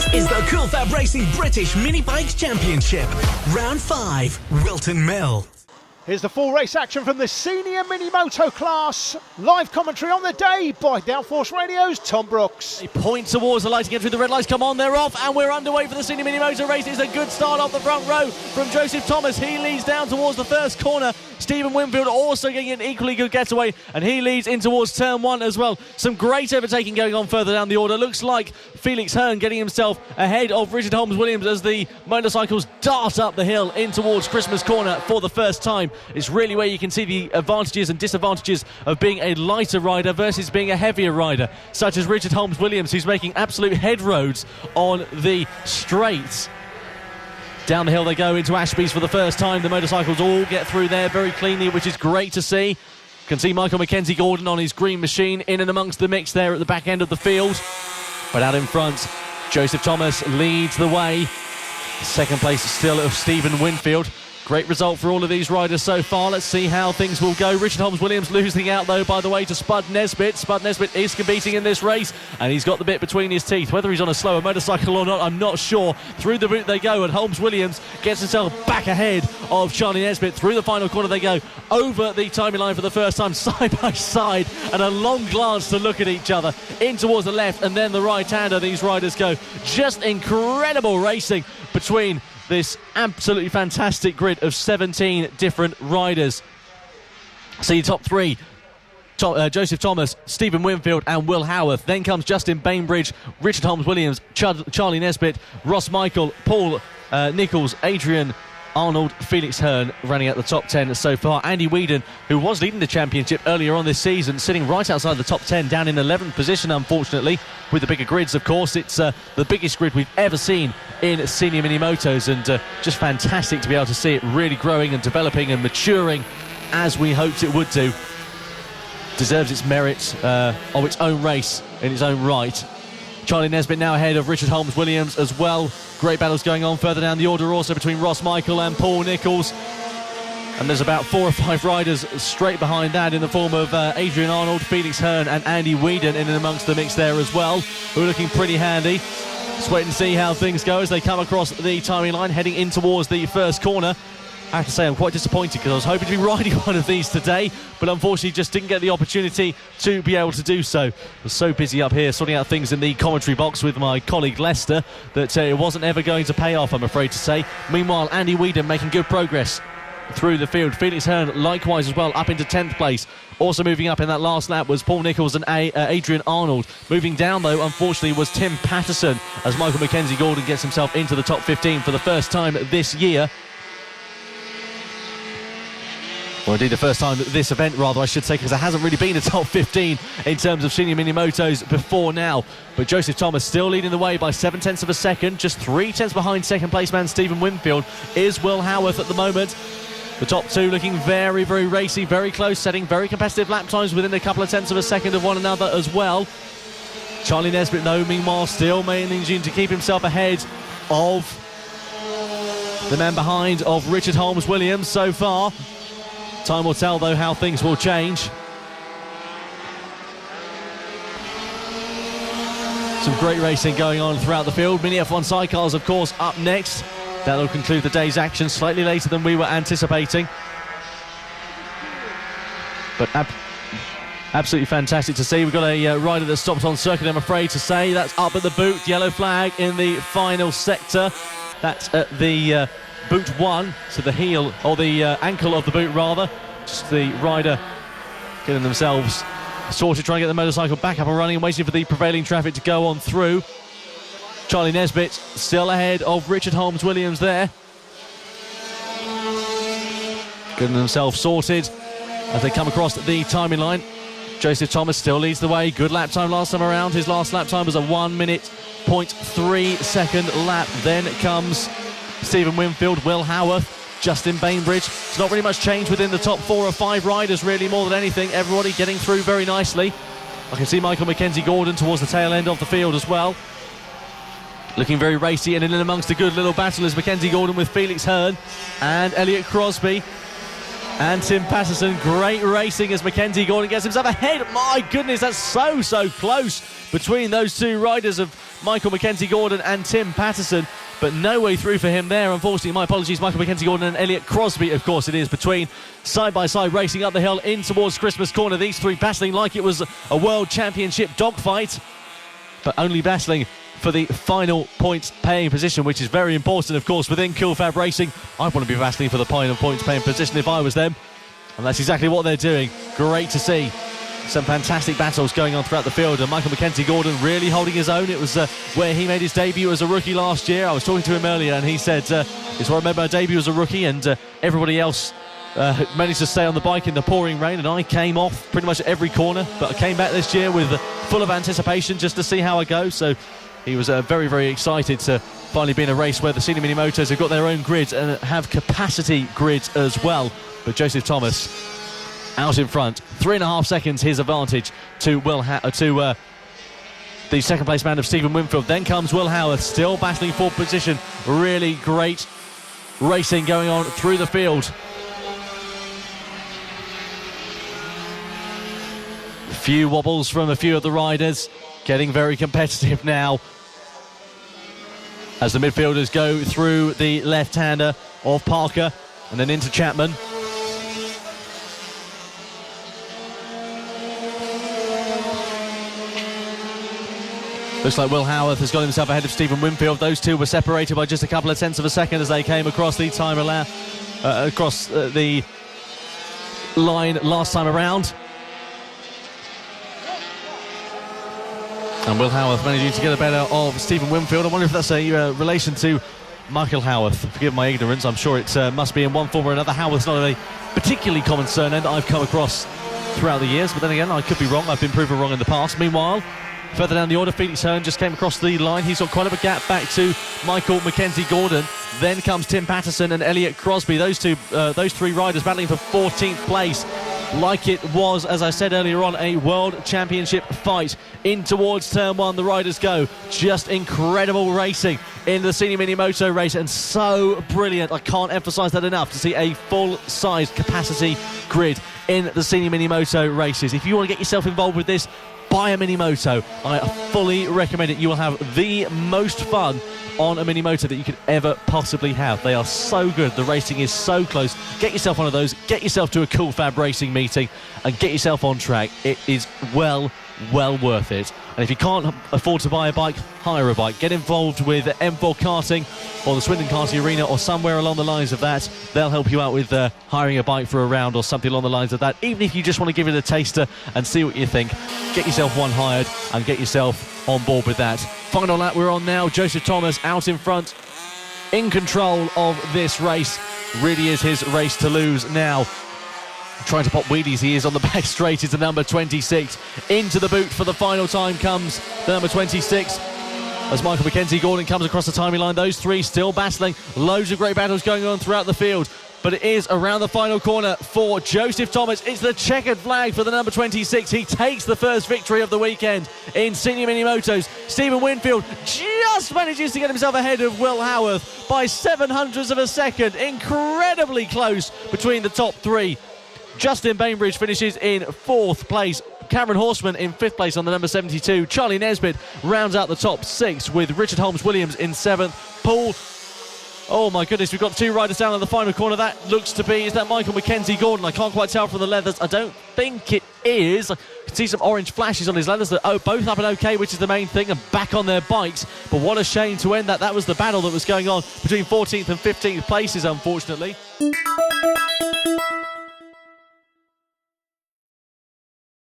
This is the Cool FAB-Racing British Mini Bikes Championship. Round 5, Whilton Mill. Here's the full race action from the Senior Minimoto class. Live commentary on the day by Downforce Radio's Tom Brooks. He points towards the light to get through the red lights. Come on, they're off, and we're underway for the Senior Minimoto race. It's a good start off the front row from Joseph Thomas. He leads down towards the first corner. Stephen Winfield also getting an equally good getaway, and he leads in towards turn 1 as well. Some great overtaking going on further down the order. Looks like Felix Hearn getting himself ahead of Richard Holmes-Williams as the motorcycles dart up the hill in towards Christmas Corner for the first time. It's really where you can see the advantages and disadvantages of being a lighter rider versus being a heavier rider, such as Richard Holmes-Williams, who's making absolute head roads on the straights. Down the hill they go into Ashby's for the first time. The motorcycles all get through there very cleanly, which is great to see. You can see Michael Mackenzie Gordon on his green machine in and amongst the mix there at the back end of the field. But out in front, Joseph Thomas leads the way. Second place still of Stephen Winfield. Great result for all of these riders so far. Let's see how things will go. Richard Holmes-Williams losing out, though, by the way, to Spud Nesbitt. Spud Nesbitt is competing in this race, and he's got the bit between his teeth. Whether he's on a slower motorcycle or not, I'm not sure. Through the boot they go, and Holmes-Williams gets himself back ahead of Charlie Nesbitt. Through the final corner they go, over the timing line for the first time, side by side, and a long glance to look at each other. In towards the left, and then the right-hander. These riders go. Just incredible racing between this absolutely fantastic grid of 17 different riders. See top three, Joseph Thomas, Stephen Winfield and Will Howarth. Then comes Justin Bainbridge, Richard Holmes-Williams, Charlie Nesbitt, Ross Michael, Paul Nichols, Adrian Arnold, Felix Hearn running at the top 10 so far. Andy Whedon, who was leading the championship earlier on this season, sitting right outside the top 10, down in 11th position, unfortunately, with the bigger grids, of course. It's the biggest grid we've ever seen in Senior Minimotos, and just fantastic to be able to see it really growing and developing and maturing as we hoped it would do. Deserves its merits of its own race in its own right. Charlie Nesbitt now ahead of Richard Holmes-Williams as well. Great battles going on further down the order also between Ross Michael and Paul Nichols. And there's about 4 or 5 riders straight behind that in the form of Adrian Arnold, Felix Hearn and Andy Whedon in and amongst the mix there as well, who are looking pretty handy. Just wait and see how things go as they come across the timing line, heading in towards the first corner. I have to say I'm quite disappointed because I was hoping to be riding one of these today, but unfortunately just didn't get the opportunity to be able to do so. I was so busy up here sorting out things in the commentary box with my colleague Lester that it wasn't ever going to pay off, I'm afraid to say. Meanwhile, Andy Whedon making good progress through the field. Felix Hearn likewise as well, up into 10th place. Also moving up in that last lap was Paul Nichols and Adrian Arnold. Moving down though, unfortunately, was Tim Patterson as Michael Mackenzie Gordon gets himself into the top 15 for the first time this year. Well, indeed, the first time this event, rather, I should say, because there hasn't really been a top 15 in terms of Senior Minimotos before now. But Joseph Thomas still leading the way by 7/10 of a second, just 3/10 behind second place man Stephen Winfield is Will Howarth at the moment. The top two looking very, very racy, very close, setting very competitive lap times within a couple of tenths of a second of one another as well. Charlie Nesbitt, though, meanwhile, still managing to keep himself ahead of the man behind of Richard Holmes-Williams so far. Time will tell, though, how things will change. Some great racing going on throughout the field. Mini F1 sidecars, of course, up next. That'll conclude the day's action slightly later than we were anticipating. But absolutely fantastic to see. We've got a rider that stopped on circuit, I'm afraid to say. That's up at the boot. Yellow flag in the final sector. That's at the boot 1, so the heel, or the ankle of the boot rather. Just the rider getting themselves sorted, trying to get the motorcycle back up and running and waiting for the prevailing traffic to go on through. Charlie Nesbitt still ahead of Richard Holmes-Williams there. Getting themselves sorted as they come across the timing line. Joseph Thomas still leads the way. Good lap time last time around. His last lap time was a 1 minute 0.3 second lap. Then comes Stephen Winfield, Will Howarth, Justin Bainbridge. It's not really much change within the top 4 or 5 riders, really, more than anything. Everybody getting through very nicely. I can see Michael Mackenzie Gordon towards the tail end of the field as well. Looking very racy, and in amongst a good little battle is Mackenzie Gordon with Felix Hearn and Elliot Crosby. and Tim Patterson. Great racing as Mackenzie Gordon gets himself ahead. My goodness, that's so close between those two riders of Michael Mackenzie Gordon and Tim Patterson, but no way through for him there. Unfortunately, my apologies, Michael Mackenzie Gordon and Elliot Crosby, of course it is, between side-by-side racing up the hill in towards Christmas Corner. These three battling like it was a World Championship dogfight, but only battling for the final points paying position, which is very important, of course, within FAB-Racing. I want to be battling for the final points paying position if I was them, and that's exactly what they're doing. Great to see some fantastic battles going on throughout the field, and Michael Mackenzie Gordon really holding his own. It was where he made his debut as a rookie last year. I was talking to him earlier and he said, it's where I made my debut as a rookie, and everybody else managed to stay on the bike in the pouring rain, and I came off pretty much every corner, but I came back this year with full of anticipation just to see how I go. So he was very excited to finally be in a race where the Senior Minimotos have got their own grids and have capacity grids as well. But Joseph Thomas out in front, 3.5 seconds his advantage to the second place man of Stephen Winfield. Then comes Will Howarth, still battling for position. Really great racing going on through the field. A few wobbles from a few of the riders, getting very competitive now as the midfielders go through the left-hander of Parker and then into Chapman. Looks like Will Howarth has got himself ahead of Stephen Winfield. Those two were separated by just a couple of tenths of a second as they came across the the line last time around. And Will Howarth managing to get a better of Stephen Winfield. I wonder if that's a relation to Michael Howarth. Forgive my ignorance, I'm sure it must be in one form or another. Howarth's not a particularly common surname that I've come across throughout the years, but then again, I could be wrong. I've been proven wrong in the past. Meanwhile, further down the order, Felix Hearn just came across the line. He's got quite a gap back to Michael Mackenzie Gordon. Then comes Tim Patterson and Elliot Crosby. Those three riders battling for 14th place. Like it was, as I said earlier on, a World Championship fight. In towards turn one, the riders go. Just incredible racing in the Senior Minimoto race, and so brilliant. I can't emphasise that enough, to see a full-size capacity grid in the Senior Minimoto races. If you want to get yourself involved with this, buy a Minimoto. I fully recommend it. You will have the most fun on a Minimoto that you could ever possibly have. They are so good. The racing is so close. Get yourself one of those. Get yourself to a cool FAB-Racing meeting and get yourself on track. It is well worth it. And if you can't afford to buy a bike, hire a bike. Get involved with M4 Karting or the Swindon Karting Arena or somewhere along the lines of that. They'll help you out with hiring a bike for a round or something along the lines of that. Even if you just want to give it a taster and see what you think, get yourself one hired and get yourself on board with that. Final lap we're on now. Joseph Thomas out in front, in control of this race. Really is his race to lose now. Trying to pop wheelies, he is on the back straight into number 26. Into the boot for the final time comes the number 26. As Michael Mackenzie Gordon comes across the timing line, those three still battling. Loads of great battles going on throughout the field. But it is around the final corner for Joseph Thomas. It's the checkered flag for the number 26. He takes the first victory of the weekend in Senior Minimotos. Stephen Winfield just manages to get himself ahead of Will Howarth by 0.07 of a second. Incredibly close between the top three. Justin Bainbridge finishes in 4th place. Cameron Horseman in 5th place on the number 72. Charlie Nesbitt rounds out the top 6 with Richard Holmes-Williams in 7th. Paul, oh my goodness, we've got two riders down on the final corner. That looks to be, is that Michael Mackenzie Gordon? I can't quite tell from the leathers. I don't think it is. I can see some orange flashes on his leathers. They're both up and okay, which is the main thing, and back on their bikes. But what a shame to end that. That was the battle that was going on between 14th and 15th places, unfortunately.